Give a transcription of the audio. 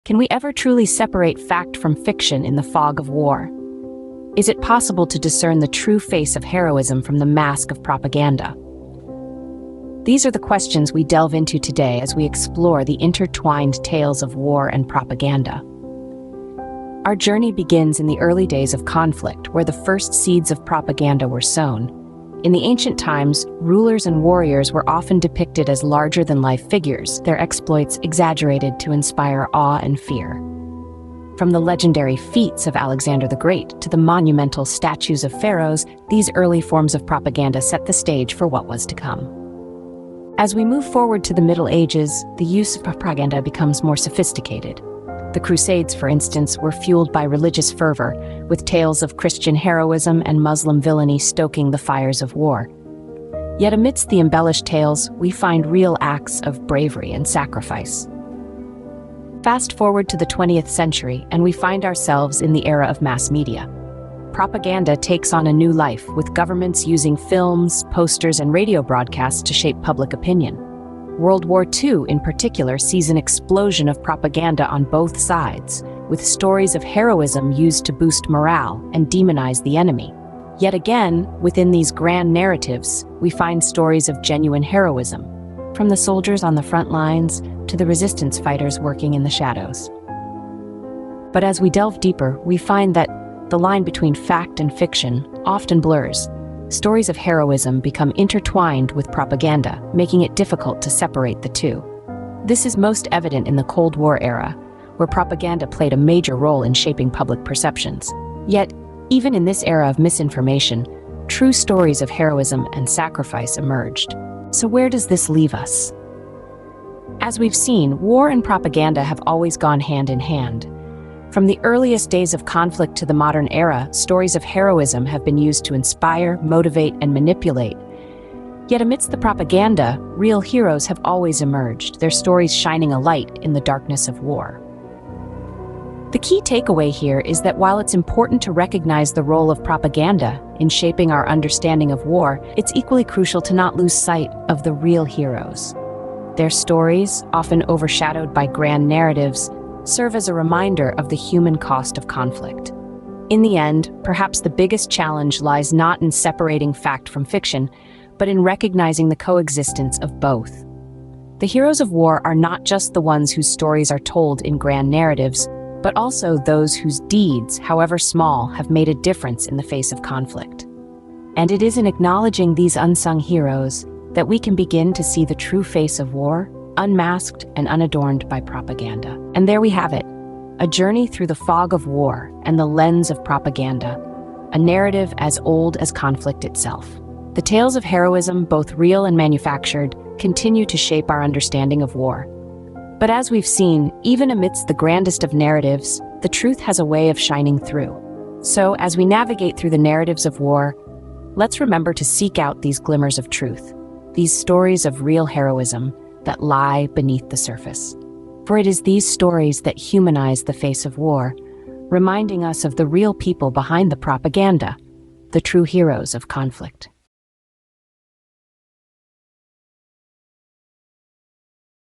Can we ever truly separate fact from fiction in the fog of war? Is it possible to discern the true face of heroism from the mask of propaganda? These are the questions we delve into today as we explore the intertwined tales of war and propaganda. Our journey begins in the early days of conflict, where the first seeds of propaganda were sown. In the ancient times, rulers and warriors were often depicted as larger-than-life figures, their exploits exaggerated to inspire awe and fear. From the legendary feats of Alexander the Great to the monumental statues of pharaohs, these early forms of propaganda set the stage for what was to come. As we move forward to the Middle Ages, the use of propaganda becomes more sophisticated. The Crusades, for instance, were fueled by religious fervor, with tales of Christian heroism and Muslim villainy stoking the fires of war. Yet amidst the embellished tales, we find real acts of bravery and sacrifice. Fast forward to the 20th century, and we find ourselves in the era of mass media. Propaganda takes on a new life, with governments using films, posters, and radio broadcasts to shape public opinion. World War II, in particular, sees an explosion of propaganda on both sides, with stories of heroism used to boost morale and demonize the enemy. Yet again, within these grand narratives, we find stories of genuine heroism, from the soldiers on the front lines to the resistance fighters working in the shadows. But as we delve deeper, we find that the line between fact and fiction often blurs. Stories of heroism become intertwined with propaganda, making it difficult to separate the two. This is most evident in the Cold War era, where propaganda played a major role in shaping public perceptions. Yet, even in this era of misinformation, true stories of heroism and sacrifice emerged. So where does this leave us? As we've seen, war and propaganda have always gone hand in hand. From the earliest days of conflict to the modern era, stories of heroism have been used to inspire, motivate, and manipulate. Yet amidst the propaganda, real heroes have always emerged, their stories shining a light in the darkness of war. The key takeaway here is that while it's important to recognize the role of propaganda in shaping our understanding of war, it's equally crucial to not lose sight of the real heroes. Their stories, often overshadowed by grand narratives, serve as a reminder of the human cost of conflict. In the end, perhaps the biggest challenge lies not in separating fact from fiction, but in recognizing the coexistence of both. The heroes of war are not just the ones whose stories are told in grand narratives, but also those whose deeds, however small, have made a difference in the face of conflict. And it is in acknowledging these unsung heroes that we can begin to see the true face of war, unmasked and unadorned by propaganda. And there we have it, a journey through the fog of war and the lens of propaganda, a narrative as old as conflict itself. The tales of heroism, both real and manufactured, continue to shape our understanding of war. But as we've seen, even amidst the grandest of narratives, the truth has a way of shining through. So as we navigate through the narratives of war, let's remember to seek out these glimmers of truth, these stories of real heroism that lie beneath the surface. For it is these stories that humanize the face of war, reminding us of the real people behind the propaganda, the true heroes of conflict.